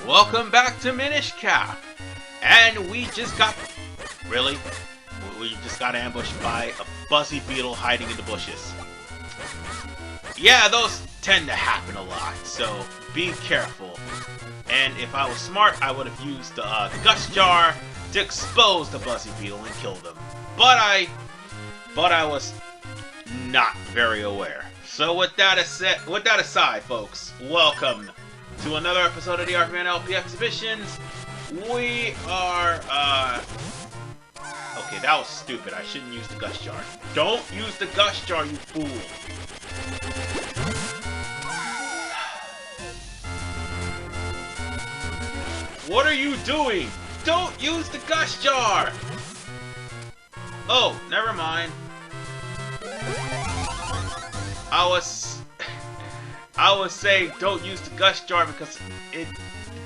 Welcome back to Minish Cap. And we just got... Really? We just got ambushed by a buzzy beetle hiding in the bushes. Yeah, those tend to happen a lot, so be careful. And if I was smart, I would have used the Gust Jar to expose the buzzy beetle and kill them. But I was not very aware. So with that aside, folks, welcome to another episode of the RVMan LP Exhibitions. We are, okay, that was stupid. I shouldn't use the Gust Jar. Don't use the Gust Jar, you fool. What are you doing? Don't use the Gust Jar! Oh, never mind. I was saying don't use the Gust Jar because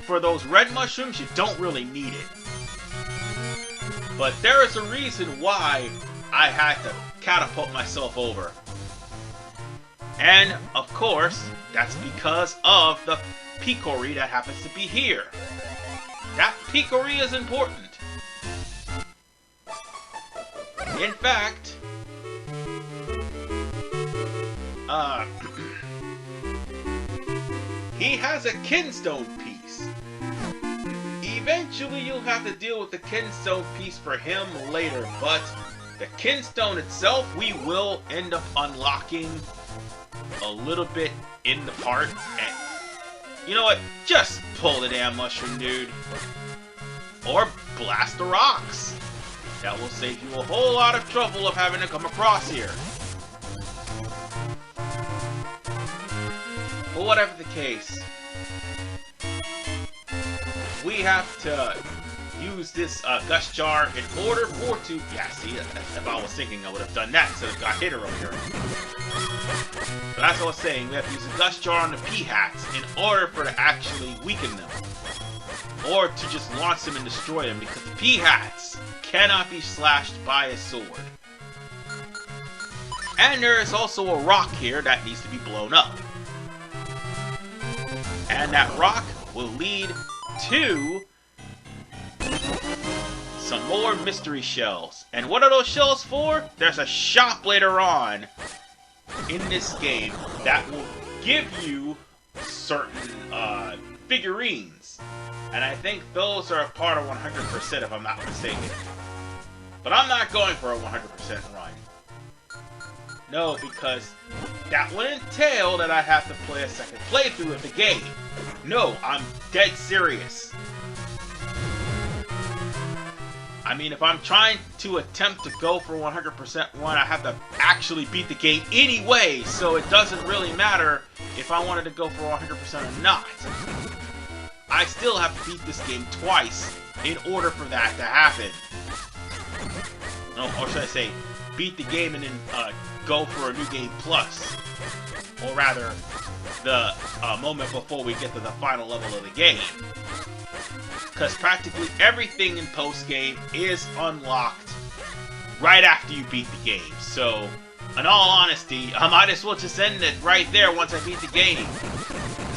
for those red mushrooms, you don't really need it. But there is a reason why I had to catapult myself over. And, of course, that's because of the Picori that happens to be here. That Picori is important. In fact, he has a kinstone piece. Eventually you'll have to deal with the kinstone piece for him later, but the kinstone itself we will end up unlocking a little bit in the part. And you know what? Just pull the damn mushroom, dude. Or blast the rocks. That will save you a whole lot of trouble of having to come across here. But whatever the case, we have to use this Gust Jar in order for to... Yeah, see, if I was thinking I would have done that instead of got hit earlier. But that's what I was saying, we have to use a Gust Jar on the P-Hats in order for to actually weaken them. Or to just launch them and destroy them, because the P-Hats cannot be slashed by a sword. And there is also a rock here that needs to be blown up. And that rock will lead to some more mystery shells. And what are those shells for? There's a shop later on in this game that will give you certain figurines. And I think those are a part of 100% if I'm not mistaken. But I'm not going for a 100% run. No, because that would entail that I have to play a second playthrough of the game. No, I'm dead serious. I mean, if I'm trying to attempt to go for 100% run, I have to actually beat the game anyway, so it doesn't really matter if I wanted to go for 100% or not. I still have to beat this game twice in order for that to happen. No, or should I say, beat the game and then go for a new game plus. Or rather, the moment before we get to the final level of the game. Because practically everything in post-game is unlocked right after you beat the game. So, in all honesty, I might as well just end it right there once I beat the game.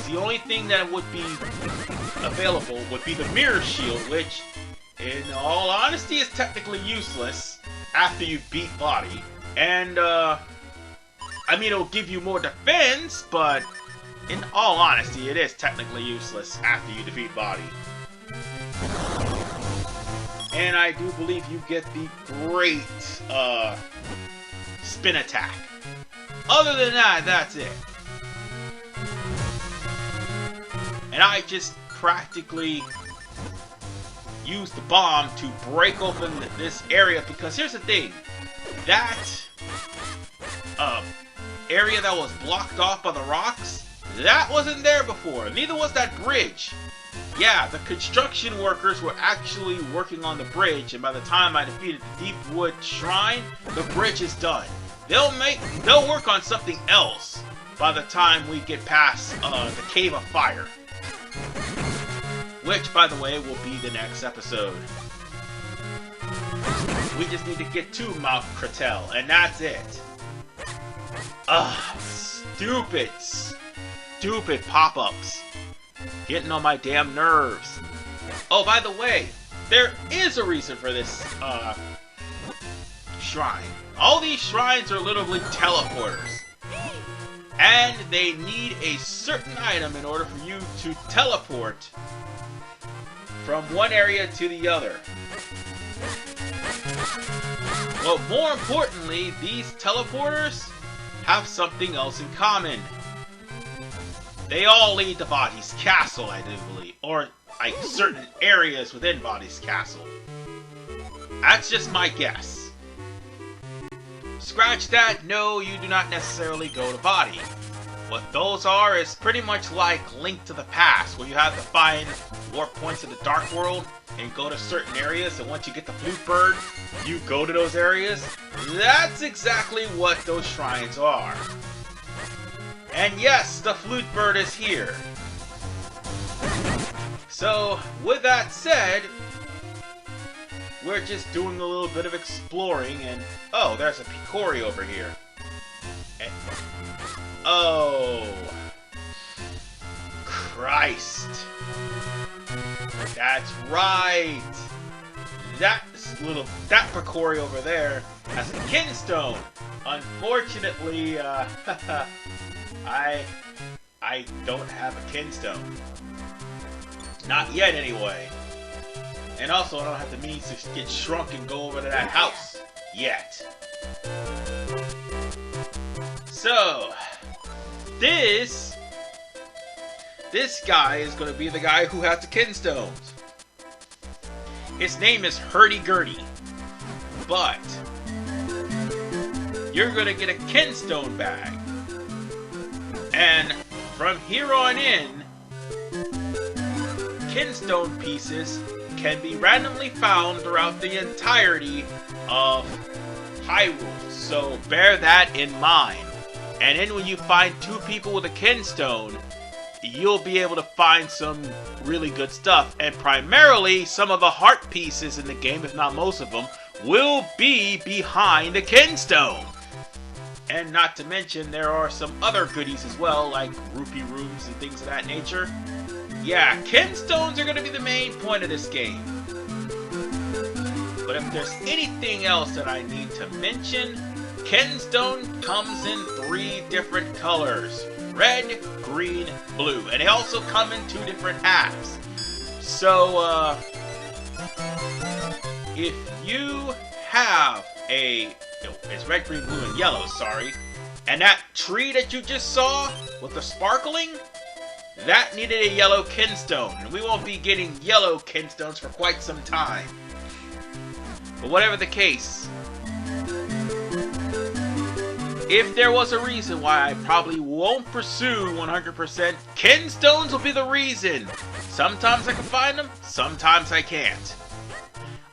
The only thing that would be available would be the mirror shield, which, in all honesty, is technically useless after you beat Body. And, I mean, it'll give you more defense, but in all honesty, it is technically useless after you defeat Body. And I do believe you get the great, spin attack. Other than that, that's it. And I just practically used the bomb to break open this area, because here's the thing. That area that was blocked off by the rocks, that wasn't there before. Neither was that bridge. Yeah, the construction workers were actually working on the bridge, and by the time I defeated the Deepwood Shrine, the bridge is done. They'll work on something else by the time we get past the Cave of Fire. Which, by the way, will be the next episode. We just need to get to Mount Crenel, and that's it. Ugh, stupid pop-ups. Getting on my damn nerves. Oh, by the way, there is a reason for this shrine. All these shrines are literally teleporters. And they need a certain item in order for you to teleport from one area to the other. Well, more importantly, these teleporters have something else in common. They all lead to Body's castle, I do believe. Or, like, certain areas within Body's castle. That's just my guess. Scratch that, no, you do not necessarily go to Body. What those are is pretty much like Link to the Past, where you have to find warp points in the Dark World and go to certain areas, and once you get the Flute Bird, you go to those areas. That's exactly what those shrines are. And yes, the Flute Bird is here. So, with that said, we're just doing a little bit of exploring, and oh, there's a Picori over here. And, oh, Christ. That's right. That Picori over there has a kinstone. Unfortunately, I don't have a kinstone. Not yet, anyway. And also, I don't have the means to get shrunk and go over to that house yet. So, this guy is going to be the guy who has the kinstones. His name is Hurdy-Gurdy. But you're going to get a kinstone bag. And from here on in, kinstone pieces can be randomly found throughout the entirety of Hyrule. So bear that in mind. And then when you find two people with a kinstone, you'll be able to find some really good stuff. And primarily, some of the heart pieces in the game, if not most of them, will be behind the kinstone. And not to mention, there are some other goodies as well, like rupee rooms and things of that nature. Yeah, kinstones are going to be the main point of this game. But if there's anything else that I need to mention, kinstone comes in 3 different colors. Red, green, blue. And they also come in 2 different halves. So, if you have it's red, green, blue, and yellow, sorry. And that tree that you just saw with the sparkling, that needed a yellow kinstone. And we won't be getting yellow kinstones for quite some time. But whatever the case, if there was a reason why I probably won't pursue 100%, kinstones will be the reason. Sometimes I can find them, sometimes I can't.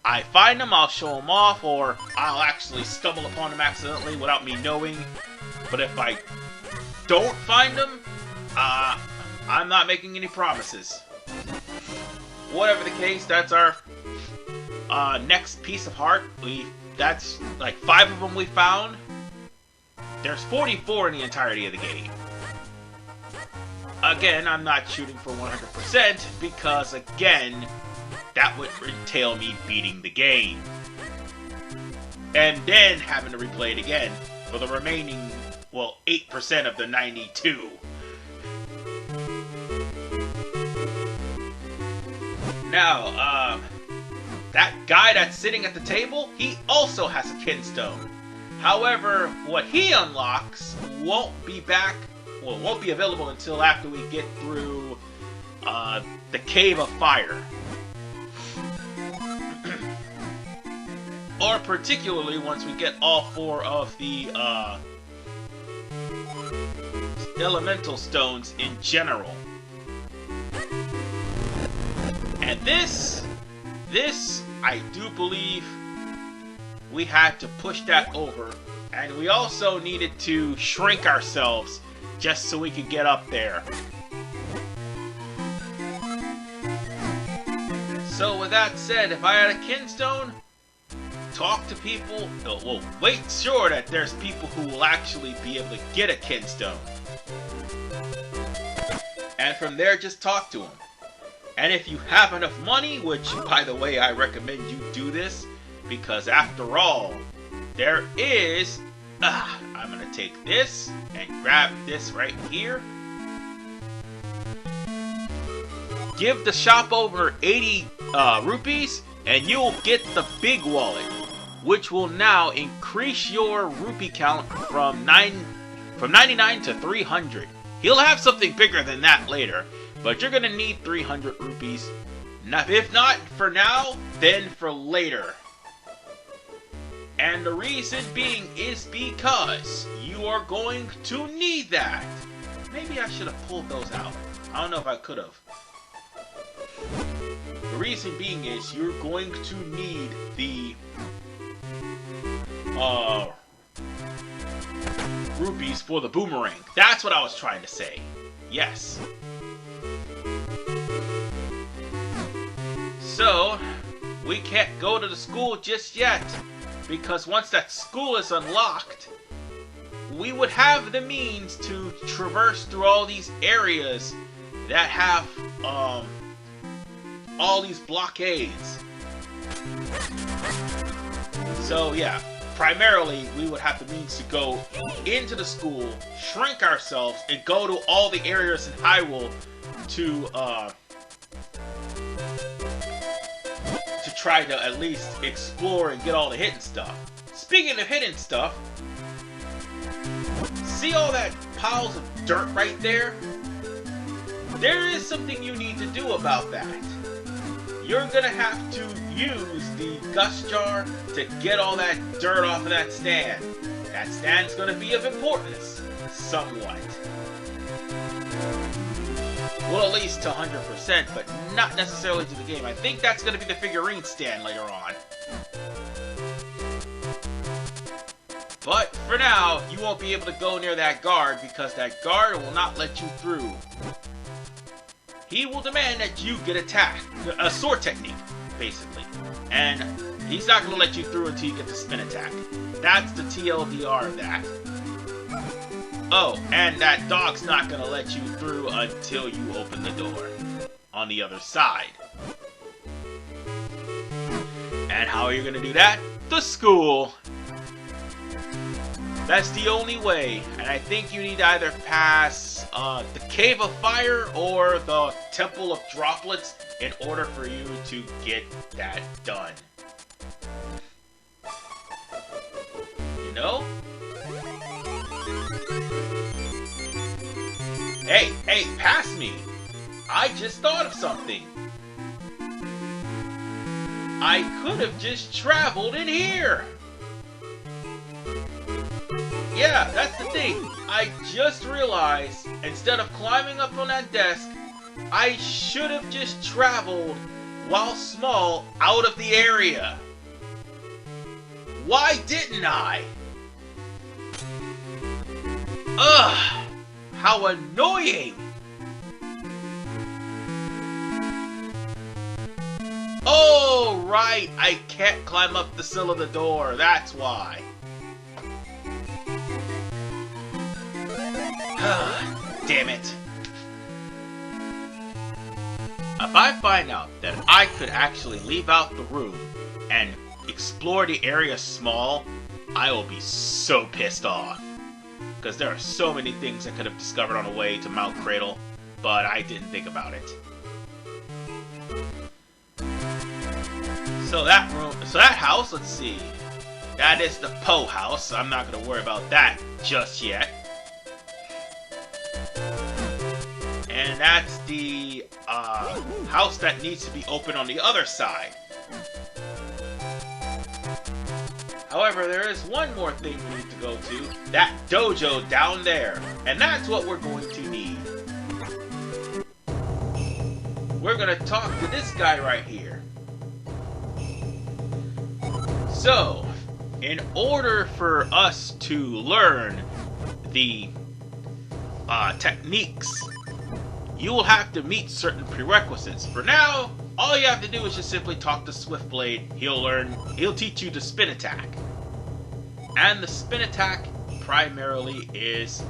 I find them, I'll show them off, or I'll actually stumble upon them accidentally without me knowing. But if I don't find them, I'm not making any promises. Whatever the case, that's our next piece of heart. That's like 5 of them we found. There's 44 in the entirety of the game. Again, I'm not shooting for 100% because, again, that would entail me beating the game. And then having to replay it again for the remaining, well, 8% of the 92. Now, that guy that's sitting at the table, he also has a kinstone. However, what he unlocks won't be available until after we get through the Cave of Fire. Or particularly once we get all 4 of the elemental stones in general. And this, I do believe we had to push that over. And we also needed to shrink ourselves just so we could get up there. So with that said, if I had a kinstone, talk to people, well, make sure that there's people who will actually be able to get a kinstone. And from there, just talk to him. And if you have enough money, which, by the way, I recommend you do this, because after all, there is... I'm going to take this and grab this right here. Give the shop owner 80 rupees, and you'll get the big wallet, which will now increase your rupee count from 99 to 300. He'll have something bigger than that later, but you're gonna need 300 rupees. Now, if not for now, then for later. And the reason being is because you are going to need that. Maybe I should have pulled those out. I don't know if I could have. The reason being is you're going to need the rupees for the boomerang. That's what I was trying to say. Yes. So, we can't go to the school just yet, because once that school is unlocked, we would have the means to traverse through all these areas that have all these blockades. So yeah, primarily we would have the means to go into the school, shrink ourselves, and go to all the areas in Hyrule to try to at least explore and get all the hidden stuff. Speaking of hidden stuff, see all that piles of dirt right there? There is something you need to do about that. You're gonna have to use the gust jar to get all that dirt off of that stand. That stand's gonna be of importance, somewhat. Well, at least to 100%, but not necessarily to the game. I think that's gonna be the figurine stand later on. But for now, you won't be able to go near that guard because that guard will not let you through. He will demand that you get attacked. A sword technique, basically. And he's not going to let you through until you get the spin attack. That's the TLDR of that. Oh, and that dog's not going to let you through until you open the door on the other side. And how are you going to do that? The school. That's the only way, and I think you need to either pass the Cave of Fire or the Temple of Droplets in order for you to get that done. You know? Hey, pass me! I just thought of something. I could have just traveled in here! Yeah, that's the thing. I just realized, instead of climbing up on that desk, I should have just traveled, while small, out of the area. Why didn't I? Ugh! How annoying! Oh, right! I can't climb up the sill of the door, that's why. Damn it. If I find out that I could actually leave out the room and explore the area small, I will be so pissed off. Because there are so many things I could have discovered on the way to Mount Crenel, but I didn't think about it. So that house, let's see. That is the Poe house. I'm not going to worry about that just yet. And that's the house that needs to be open on the other side. However, there is one more thing we need to go to. That dojo down there. And that's what we're going to need. We're going to talk to this guy right here. So, in order for us to learn the techniques, you will have to meet certain prerequisites. For now, all you have to do is just simply talk to Swiftblade. He'll teach you the spin attack. And the spin attack primarily is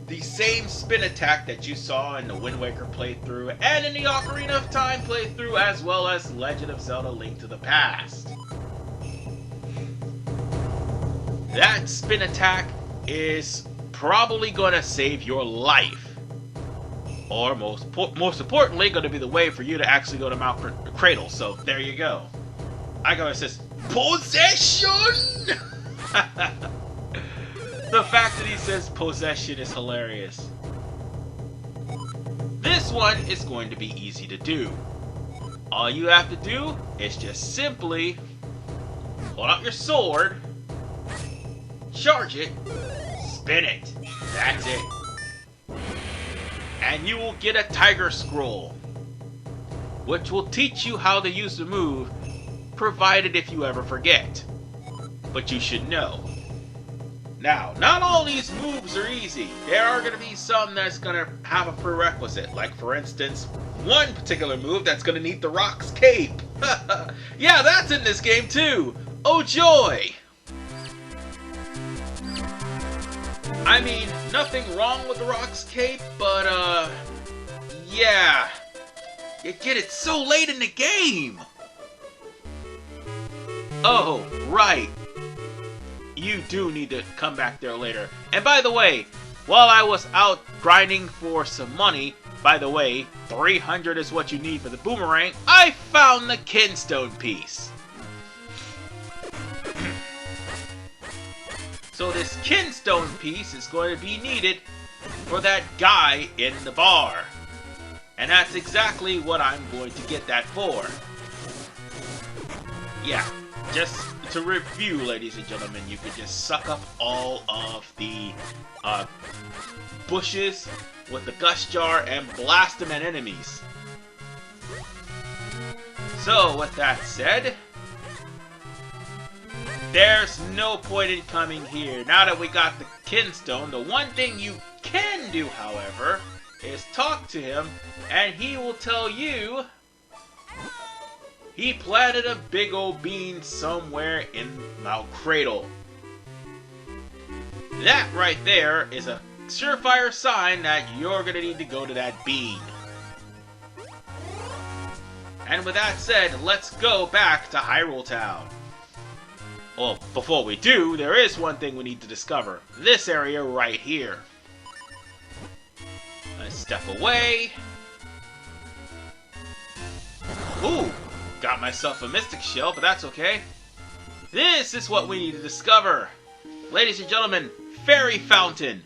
the same spin attack that you saw in the Wind Waker playthrough and in the Ocarina of Time playthrough, as well as Legend of Zelda: Link to the Past. That spin attack is probably going to save your life. Or most importantly, going to be the way for you to actually go to Mount Crenel. So there you go. I go, it says, possession! The fact that he says possession is hilarious. This one is going to be easy to do. All you have to do is just simply pull out your sword, charge it, spin it. That's it. And you will get a Tiger Scroll, which will teach you how to use the move, provided if you ever forget. But you should know. Now, not all these moves are easy. There are going to be some that's going to have a prerequisite, like for instance, one particular move that's going to need the Rock's Cape. Yeah, that's in this game too. Oh joy! I mean, nothing wrong with the Rock's Cape, but, yeah. You get it so late in the game! Oh, right. You do need to come back there later. And by the way, while I was out grinding for some money, by the way, 300 is what you need for the boomerang, I found the Kinstone piece. So this Kinstone piece is going to be needed for that guy in the bar. And that's exactly what I'm going to get that for. Yeah, just to review, ladies and gentlemen, you can just suck up all of the bushes with the Gust Jar and blast them at enemies. So, with that said, there's no point in coming here. Now that we got the Kinstone, the one thing you can do, however, is talk to him, and he will tell you he planted a big old bean somewhere in Mount Cradle. That right there is a surefire sign that you're gonna need to go to that bean. And with that said, let's go back to Hyrule Town. Well, before we do, there is one thing we need to discover. This area right here. Let's step away. Ooh, got myself a Mystic Shell, but that's okay. This is what we need to discover. Ladies and gentlemen, Fairy Fountain.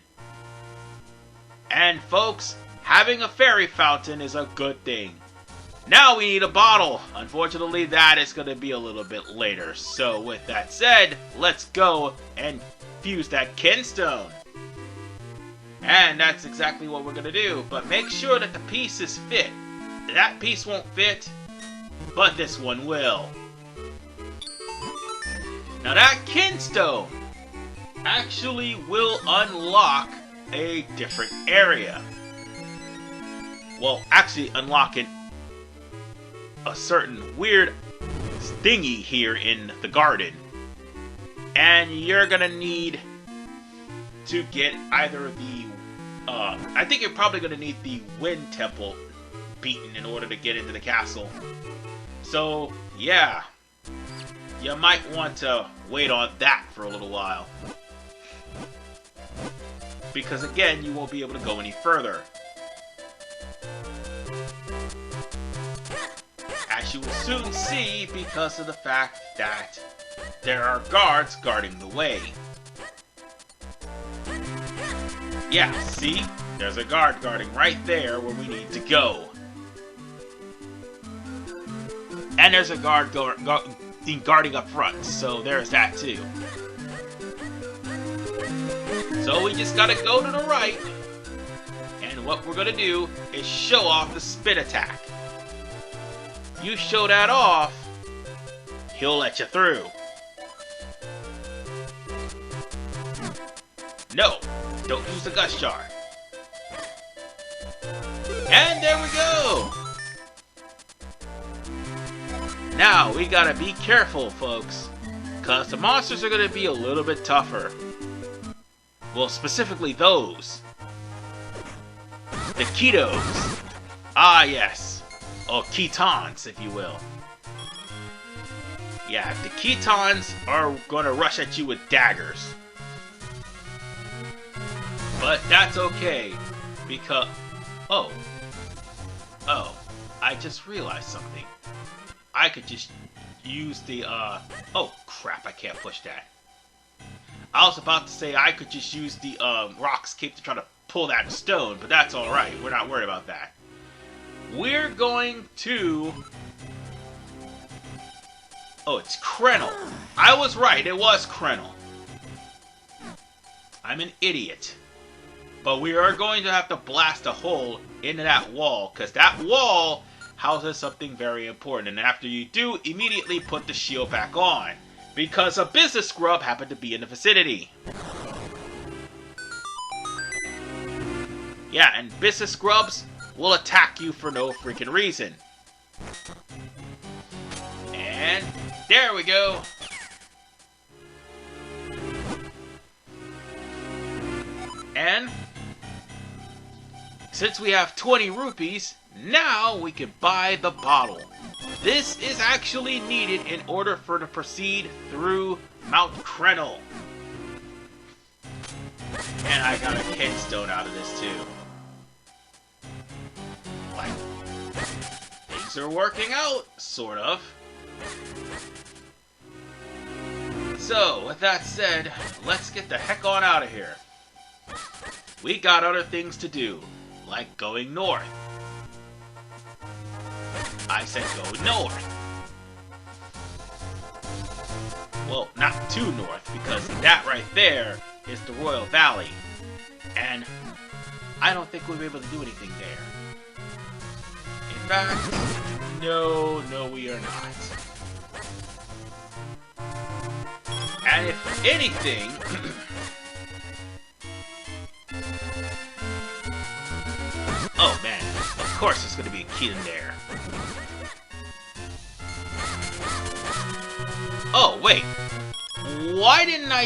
And folks, having a Fairy Fountain is a good thing. Now we need a bottle. Unfortunately, that is going to be a little bit later. So with that said, let's go and fuse that Kinstone. And that's exactly what we're going to do. But make sure that the pieces fit. That piece won't fit, but this one will. Now that Kinstone actually will unlock a different area. Well, actually unlock a certain weird thingy here in the garden. And you're gonna need to get either the I think you're probably gonna need the Wind Temple beaten in order to get into the castle. So yeah, you might want to wait on that for a little while, because again, you won't be able to go any further. As you will soon see, because of the fact that there are guards guarding the way. Yeah, see? There's a guard guarding right there where we need to go. And there's a guard guarding up front, so there's that too. So we just gotta go to the right, and what we're gonna do is show off the spin attack. You show that off, he'll let you through. No, don't use the Gust Jar. And there we go! Now, we gotta be careful, folks, because the monsters are gonna be a little bit tougher. Well, specifically those. the Ketos. Ah, yes. Or Ketons, if you will. Yeah, the Ketons are gonna rush at you with daggers. But that's okay, because... Oh, I just realized something. I could just use the, oh, crap, I can't push that. I was about to say I could just use the, Rock's Cape to try to pull that stone, but that's alright. We're not worried about that. We're going to... Oh, it's Crenel. I was right, it was Crenel. I'm an idiot. But we are going to have to blast a hole into that wall, because that wall houses something very important. And after you do, immediately put the shield back on, because a business scrub happened to be in the vicinity. Yeah, and business scrubs will attack you for no freaking reason. And there we go. And since we have 20 rupees, now we can buy the bottle. This is actually needed in order for to proceed through Mount Crenel. And I got a Kenstone out of this too. Like, things are working out, sort of. So, with that said, let's get the heck on out of here. We got other things to do, like going north. I said go north. Well, not too north, because that right there is the Royal Valley. And I don't think we'll be able to do anything there. In fact, no, we are not. And if anything... Oh man, of course there's gonna be a kid in there. Oh wait, why didn't I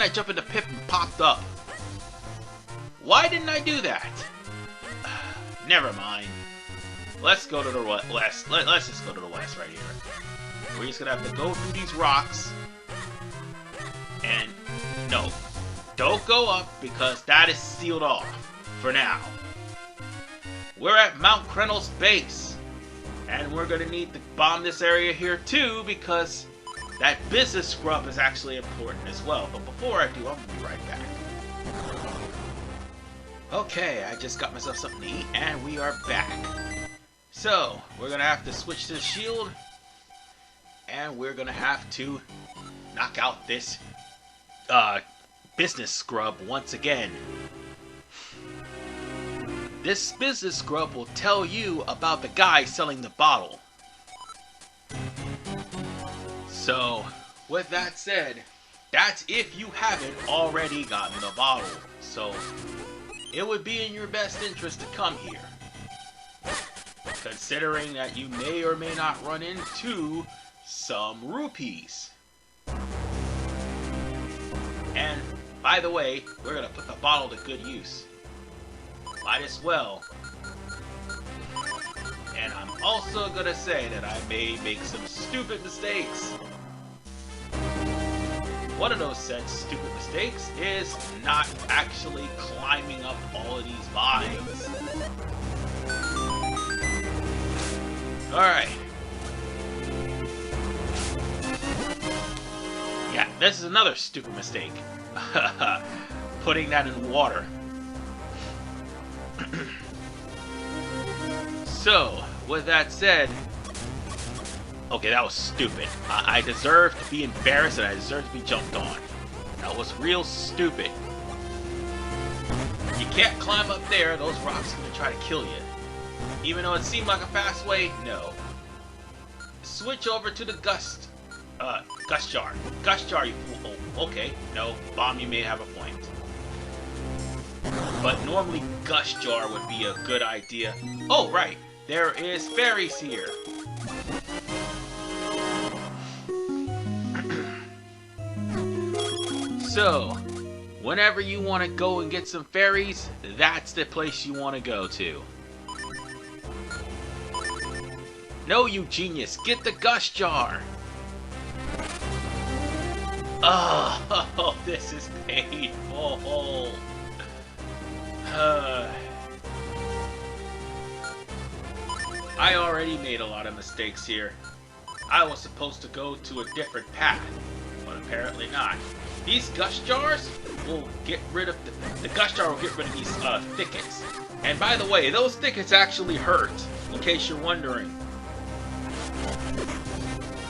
jump in the pit and popped up? Why didn't I do that? Never mind. Let's go to the west. Let's just go to the west right here. We're just gonna have to go through these rocks. And no, don't go up because that is sealed off for now. We're at Mount Crenel's base, and we're going to need to bomb this area here too, because that business scrub is actually important as well. But before I do, I'm going to be right back. Okay, I just got myself something to eat, and we are back. So, we're going to have to switch to the shield, and we're going to have to knock out this business scrub once again. This business scrub will tell you about the guy selling the bottle. So, with that said, that's if you haven't already gotten the bottle. So, it would be in your best interest to come here. Considering that you may or may not run into some rupees. And, by the way, we're going to put the bottle to good use. Might as well. And I'm also gonna say that I may make some stupid mistakes. One of those said stupid mistakes is not actually climbing up all of these vines. Alright. Yeah, this is another stupid mistake. Putting that in water. So, with that said, okay, that was stupid. I deserve to be embarrassed and I deserve to be jumped on. That was real stupid. You can't climb up there, those rocks are gonna try to kill you. Even though it seemed like a fast way, no. Switch over to the Gust Jar. Gust Jar, you fool. Oh, okay, no, Bomb, you may have a point. But normally Gust Jar would be a good idea. Oh, right. There is fairies here. So, Whenever you want to go and get some fairies, that's the place you want to go to. No, you genius, get the gush jar! Oh, this is painful. I already made a lot of mistakes here. I was supposed to go to a different path, but apparently not. These gush jars will get rid of the gush jar will get rid of these thickets. And by the way, those thickets actually hurt, in case you're wondering.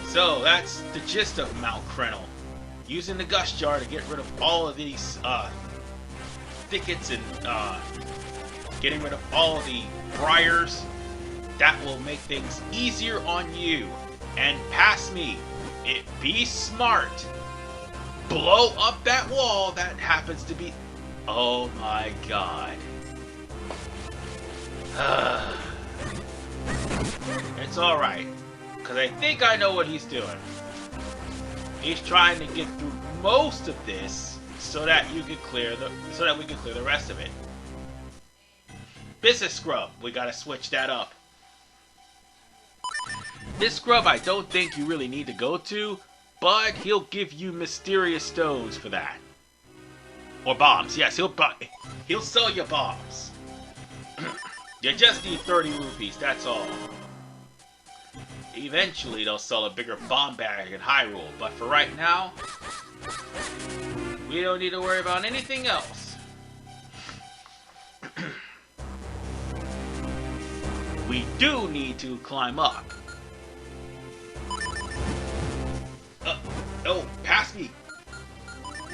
So that's the gist of Mount Crenel. Using the gush jar to get rid of all of these thickets and getting rid of all of the briars. That will make things easier on you. And past me, be smart. Blow up that wall that happens to be... Oh my god. It's alright, because I think I know what he's doing. He's trying to get through most of this so that we can clear the rest of it. Business scrub, we gotta switch that up. This scrub I don't think you really need to go to, but he'll give you mysterious stones for that. Or bombs, yes, he'll sell you bombs. You just need 30 rupees, that's all. Eventually they'll sell a bigger bomb bag in Hyrule, but for right now, we don't need to worry about anything else. We do need to climb up. No, pass me!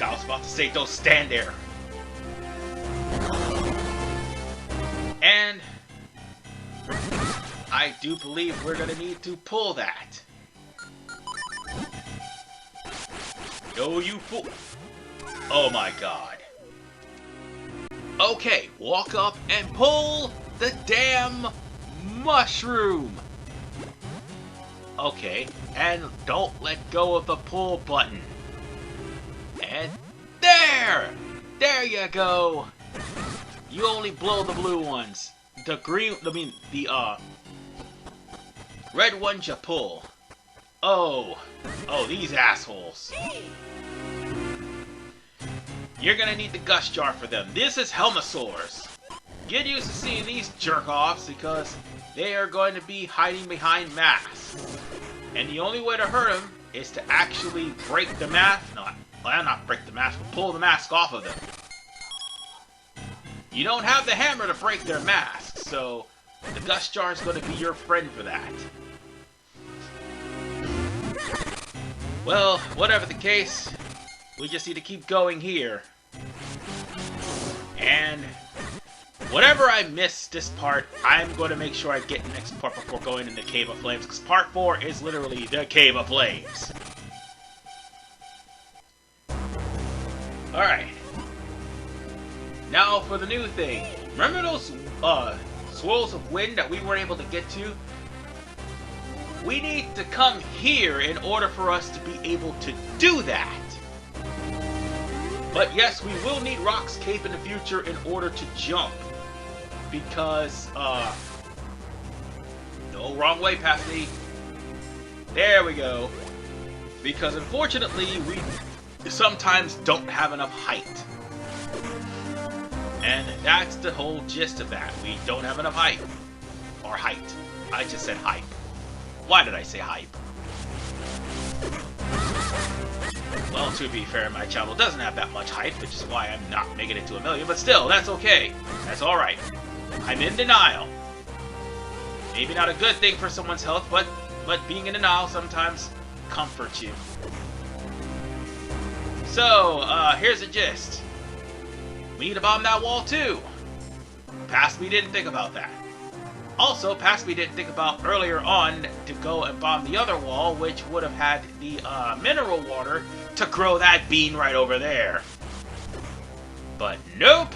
I was about to say, don't stand there. And I do believe we're gonna need to pull that. No, you fool! Oh my god. Okay, walk up and pull the damn mushroom! Okay, and don't let go of the pull button. And there! There you go! You only blow the blue ones. The green, the red ones you pull. Oh, these assholes. You're gonna need the gush jar for them. This is Helmosaurs. Get used to seeing these jerk-offs because they are going to be hiding behind masks. And the only way to hurt them is to actually break the mask. Not break the mask, but pull the mask off of them. You don't have the hammer to break their masks, so the gush jar is going to be your friend for that. Well, whatever the case, we just need to keep going here. And whatever I miss this part, I'm going to make sure I get the next part before going into Cave of Flames, because part 4 is literally the Cave of Flames. Alright. Now for the new thing. Remember those swirls of wind that we weren't able to get to? We need to come here in order for us to be able to do that. But yes, we will need Rock's Cape in the future in order to jump. Because, no, wrong way, past me. There we go. Because unfortunately, we sometimes don't have enough height. And that's the whole gist of that. We don't have enough height. Or height. I just said hype. Why did I say hype? Well, to be fair, my channel doesn't have that much hype, which is why I'm not making it to 1 million, but still, that's okay. That's alright. I'm in denial. Maybe not a good thing for someone's health, but being in denial sometimes comforts you. So, here's the gist. We need to bomb that wall too. Past me didn't think about that. Also, past me didn't think about earlier on to go and bomb the other wall, which would have had the mineral water to grow that bean right over there. But nope,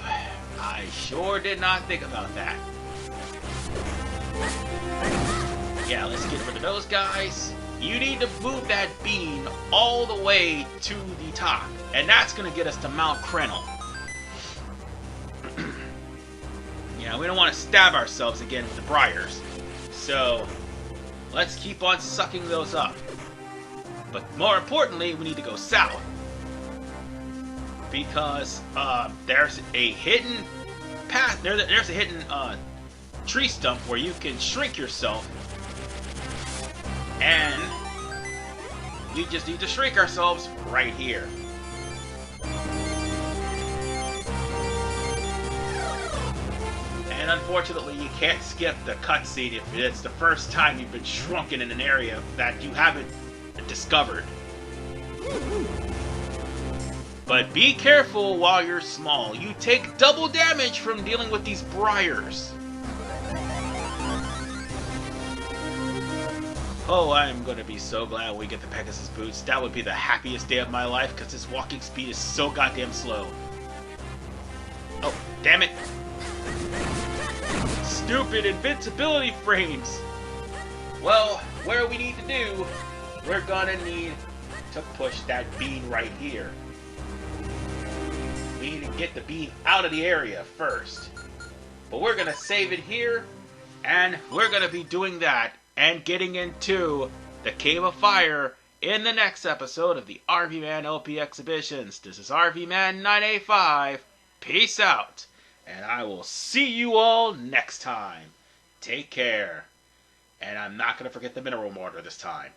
I sure did not think about that. Yeah, let's get rid of those guys. You need to move that bean all the way to the top, and that's going to get us to Mount Crenel. And we don't want to stab ourselves again with the briars. So, let's keep on sucking those up. But more importantly, we need to go south. Because there's a hidden path, there's a hidden tree stump where you can shrink yourself. And we just need to shrink ourselves right here. And unfortunately, you can't skip the cutscene if it's the first time you've been shrunken in an area that you haven't discovered. But be careful while you're small. You take double damage from dealing with these briars. Oh, I'm going to be so glad we get the Pegasus boots. That would be the happiest day of my life because this walking speed is so goddamn slow. Oh, damn it. Stupid invincibility frames. Well, what we need to do, we're going to need to push that bean right here. We need to get the bean out of the area first. But we're going to save it here, and we're going to be doing that and getting into the Cave of Fire in the next episode of the RVMan LP Exhibitions. This is RVMan 985. Peace out, and I will see you all next time. Take care. And I'm not going to forget the mineral mortar this time.